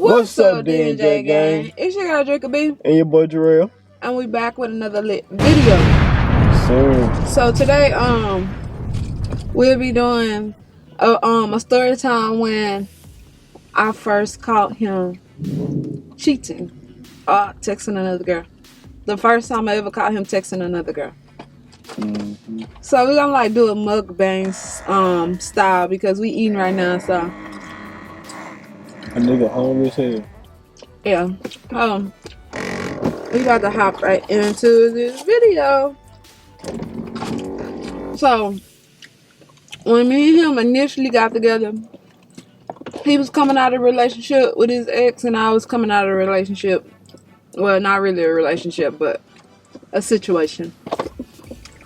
What's up, D&J Gang? It's your girl DRIKA B. And your boy JURALE. And we back with another lit video. So today, we'll be doing a story time when I first caught him cheating, texting another girl. The first time I ever caught him texting another girl. So we're gonna like do a mukbang style because we eating right now, so a nigga hungry as hell. yeah. We got to hop right into this video. So when me and him initially got together, he was coming out of a relationship with his ex and I was coming out of a relationship. Well, not really a relationship, but a situation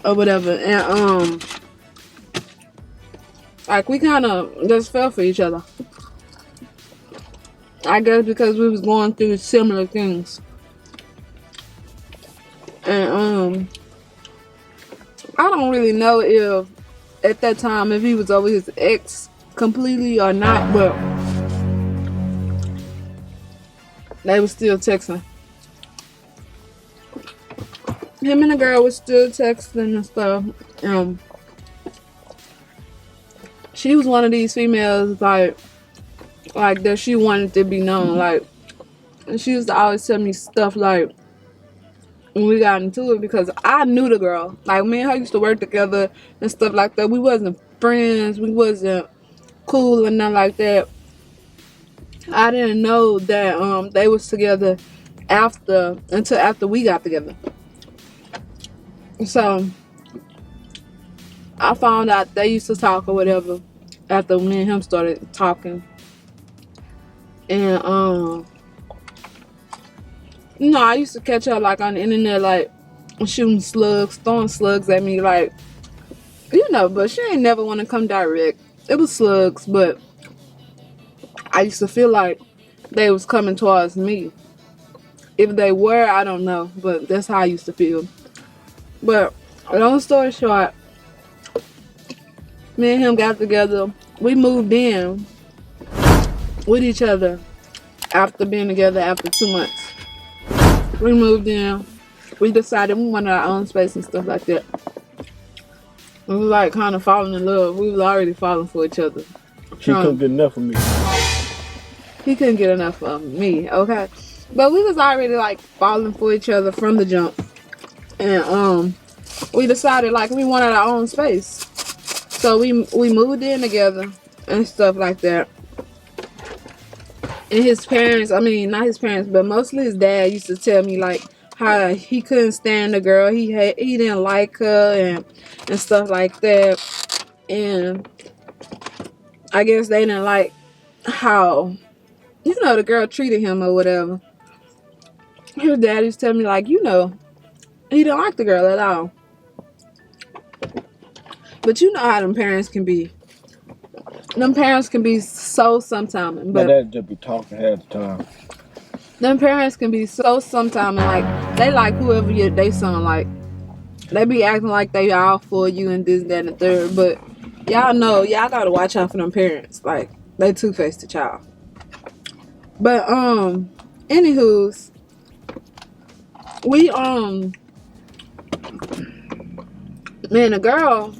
or whatever. And like we kind of just fell for each other. I guess because we was going through similar things. And I don't really know if at that time if he was over his ex completely or not, but they was still texting. Him and the girl was still texting and stuff. She was one of these females like that she wanted to be known, like, and she used to always tell me stuff like when we got into it, because I knew the girl, like me and her used to work together and stuff like that. We wasn't friends, we wasn't cool and nothing like that. I didn't know that they was together until after we got together. So I found out they used to talk or whatever after me and him started talking. And you know, I used to catch her like on the internet, like shooting slugs, throwing slugs at me, like, you know, but she ain't never want to come direct. It was slugs, but I used to feel like they was coming towards me. If they were, I don't know, but that's how I used to feel. But long story short, me and him got together. We moved in with each other after being together after 2 months. We moved in. We decided we wanted our own space and stuff like that. We was like kind of falling in love. We was already falling for each other. She couldn't get enough of me. He couldn't get enough of me, okay? But we was already like falling for each other from the jump. And we decided like we wanted our own space. So we moved in together and stuff like that. And his parents, I mean, not his parents, but mostly his dad used to tell me like how he couldn't stand the girl. He didn't like her and stuff like that. And I guess they didn't like how, you know, the girl treated him or whatever. His dad used to tell me like, you know, he didn't like the girl at all. But you know how them parents can be. Them parents can be so sometime. But my dad just be talking half the time. Them parents can be so sometime, and like they like whoever they son like. They be acting like they all for you and this, that, and the third. But y'all know, y'all gotta watch out for them parents. Like they two-faced the child. But anywho's, we man, the girl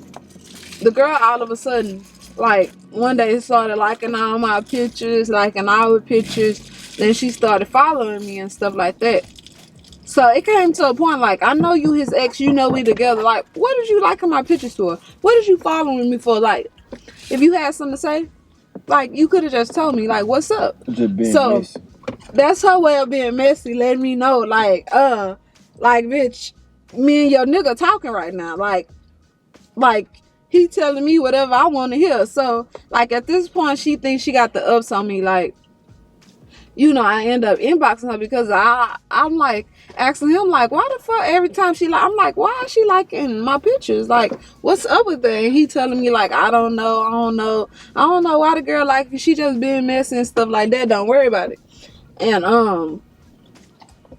all of a sudden, like one day started liking all my pictures, liking our pictures. Then she started following me and stuff like that. So it came to a point like, I know you his ex, you know we together. Like, what did you liking my pictures for? What did you following me for? Like, if you had something to say, like you could have just told me, like, what's up? Just being so messy. That's her way of being messy, letting me know, like bitch, me and your nigga talking right now. Like he telling me whatever I want to hear. So, like, at this point, she thinks she got the ups on me. Like, you know, I end up inboxing her because I'm like, asking him, like, why the fuck every time I'm like, why is she liking my pictures? Like, what's up with that? And he telling me, like, I don't know why the girl like she just being messy and stuff like that. Don't worry about it. And,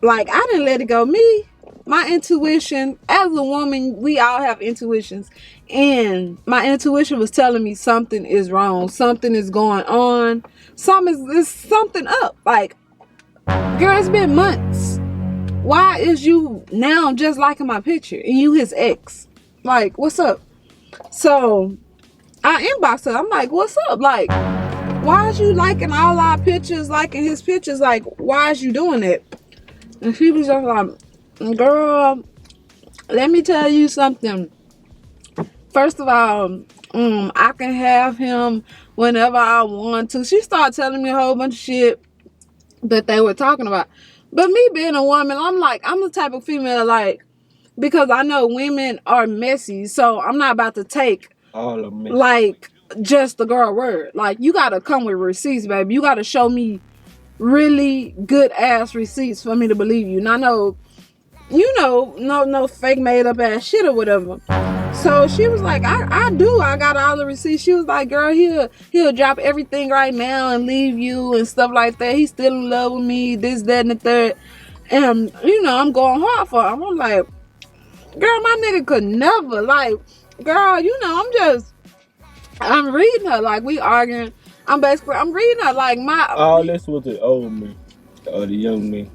like, I didn't let it go. Me, my intuition, as a woman, we all have intuitions. And my intuition was telling me something is wrong. Something is going on. There's something up. Like, girl, it's been months. Why is you now just liking my picture and you his ex? Like, what's up? So I inboxed her. I'm like, what's up? Like, why is you liking all our pictures, liking his pictures? Like, why is you doing it? And she was just like, girl, let me tell you something. First of all, I can have him whenever I want to. She started telling me a whole bunch of shit that they were talking about. But me being a woman, I'm the type of female, like, because I know women are messy, so I'm not about to take all of me, like, just the girl word. Like, you gotta come with receipts, baby. You gotta show me really good ass receipts for me to believe you. And I know, no fake made up ass shit or whatever. So she was like, I got all the receipts. She was like, girl, he'll drop everything right now and leave you and stuff like that. He's still in love with me, this, that, and the third. And I'm going hard for him. I'm like, girl, my nigga could never. Like, girl, I'm reading her, like, we arguing. I'm reading her, like, all this was the old me, or the young me.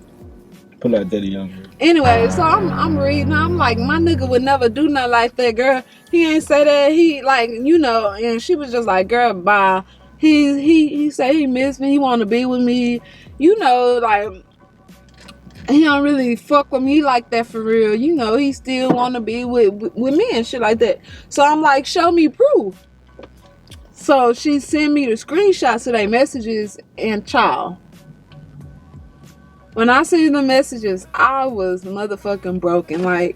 Pull out that young me. Anyway, so I'm reading her. I'm like, my nigga would never do nothing like that, girl. He ain't say that. He, like, and she was just like, girl, bye. He said he missed me. He want to be with me. Like, he don't really fuck with me like that for real. He still want to be with me and shit like that. So I'm like, show me proof. So she sent me the screenshots of their messages, and child, when I seen the messages, I was motherfucking broken. Like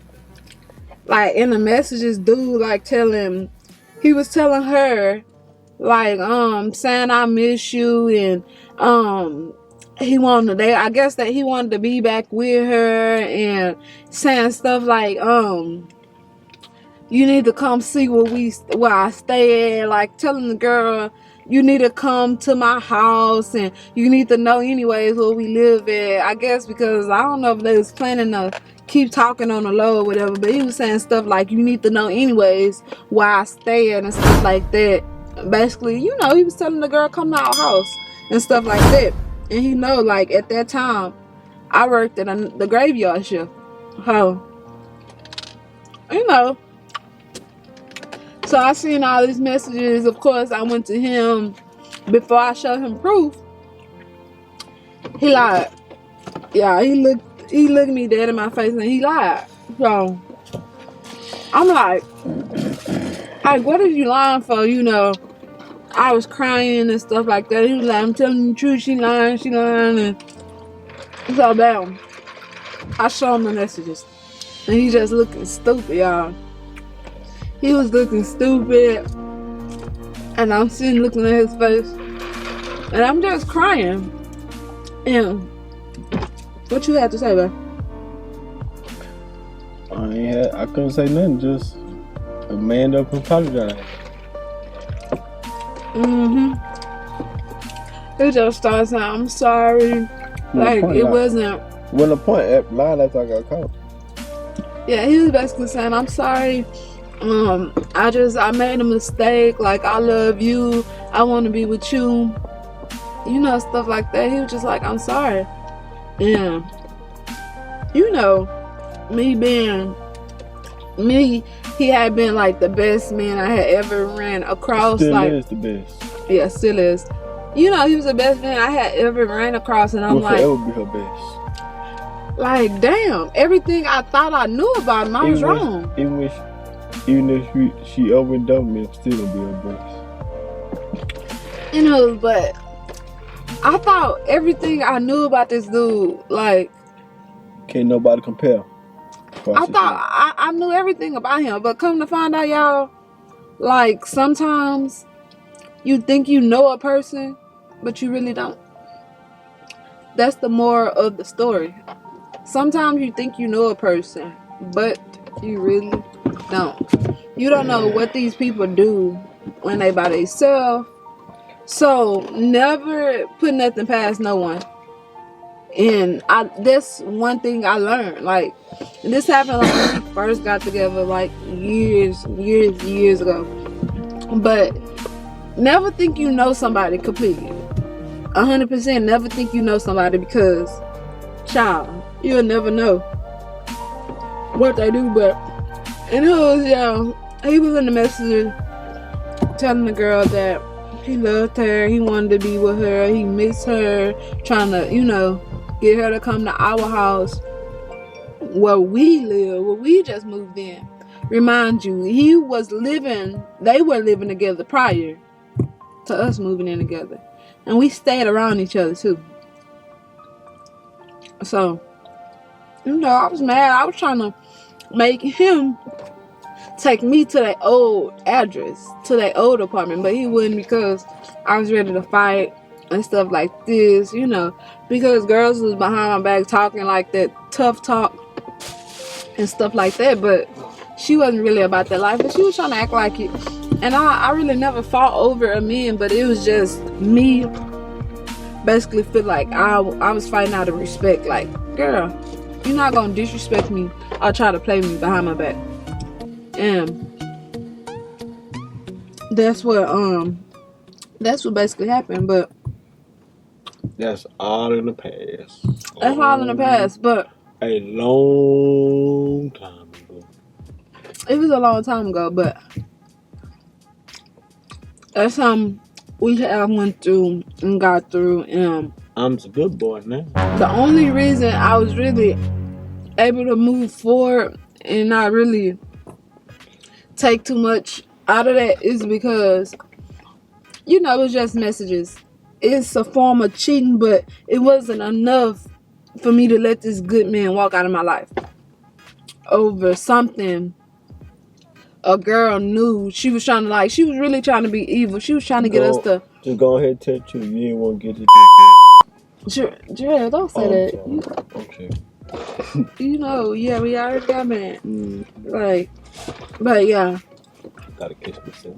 in the messages, dude, like, he was telling her, like, saying I miss you, and I guess that he wanted to be back with her, and saying stuff like, you need to come see where I stay at. Like, telling the girl, you need to come to my house, and you need to know anyways where we live at. I guess because I don't know if they was planning to keep talking on the low or whatever, but he was saying stuff like, you need to know anyways where I stay at and stuff like that. Basically, he was telling the girl, come to our house and stuff like that. And like, at that time, I worked at the graveyard shift. So, so I seen all these messages. Of course, I went to him before I showed him proof. He lied. Yeah, he looked me dead in my face and he lied. So I'm like, what are you lying for? I was crying and stuff like that. He was like, I'm telling you the truth. She lying. And so damn, I show him the messages, and he just looking stupid, y'all. He was looking stupid, and I'm sitting looking at his face, and I'm just crying. And what you had to say, babe? I couldn't say nothing. Just a man up and apologize. He just started saying, I'm sorry. Like, it wasn't. When the point line after I got caught. Yeah, he was basically saying, I'm sorry. I made a mistake. Like, I love you. I want to be with you. Stuff like that. He was just like, I'm sorry. And, me being me, he had been like the best man I had ever ran across. Still like, is the best. Yeah, still is. He was the best man I had ever ran across, and I'm will like, forever be her best. Like, damn, everything I thought I knew about him, I was wrong. Even if she overdone me, I'm still gonna be her best. But I thought everything I knew about this dude, like, can't nobody compare. I thought I knew everything about him, but come to find out, y'all, like, sometimes you think you know a person, but you really don't. That's the moral of the story. Sometimes you think you know a person, but you really don't. You don't know what these people do when they by themselves. So never put nothing past no one. And that's one thing I learned. Like, this happened like when we first got together, like years ago. But never think you know somebody completely. 100% never think you know somebody, because, child, you'll never know what they do. But, and he was in the messages telling the girl that he loved her, he wanted to be with her, he missed her, trying to, get her to come to our house where we live, where we just moved in. Remind you, they were living together prior to us moving in together. And we stayed around each other too. So, I was mad. I was trying to make him take me to that old address, to that old apartment, but he wouldn't, because I was ready to fight and stuff like this, because girls was behind my back talking like that tough talk and stuff like that. But she wasn't really about that life, but she was trying to act like it. And I really never fought over a man, but it was just me basically feel like I was fighting out of respect. Like, girl, you're not gonna disrespect me or try to play me behind my back. And that's what basically happened. But that's all in the past. That's all in the past. But a long time ago. It was a long time ago, but that's something we have went through and got through. And I'm a good boy now. The only reason I was really able to move forward and not really take too much out of that is because, it was just messages. It's a form of cheating, but it wasn't enough for me to let this good man walk out of my life over something a girl knew. She was really trying to be evil. She was trying to get us to... Just go ahead and touch you. You ain't want to get it. Sure, don't say that. Okay. Yeah, we already got mad. But yeah. Gotta kiss myself.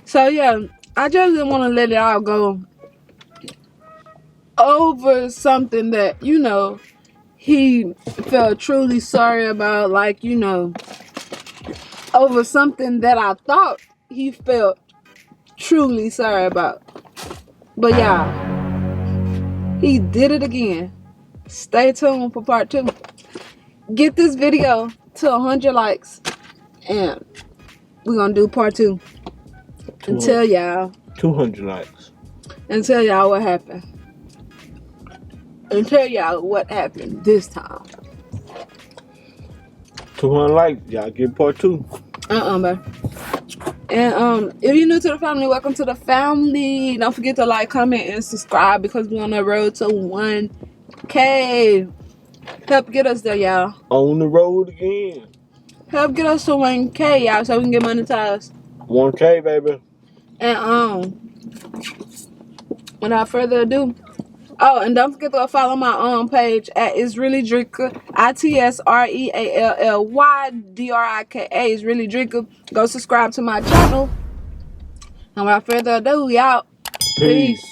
So yeah, I just didn't want to let it all go over something that, he felt truly sorry about, over something that I thought he felt truly sorry about. But yeah, he did it again. Stay tuned for part 2. Get this video to 100 likes and we're gonna do part 2 and tell y'all 200 likes and tell y'all what happened and tell y'all what happened this time. 200 likes, y'all get part 2. Bro. And if you're new to the family, welcome to the family. Don't forget to like, comment, and subscribe, because we're on the road to 1K. Help get us there, y'all. On the road again. Help get us to 1K, y'all, so we can get monetized. 1K, baby. And without further ado, and don't forget to follow my page at It's Really DRIKA, ITSREALLY It's Really DRIKA. Go subscribe to my channel. And without further ado, y'all, peace.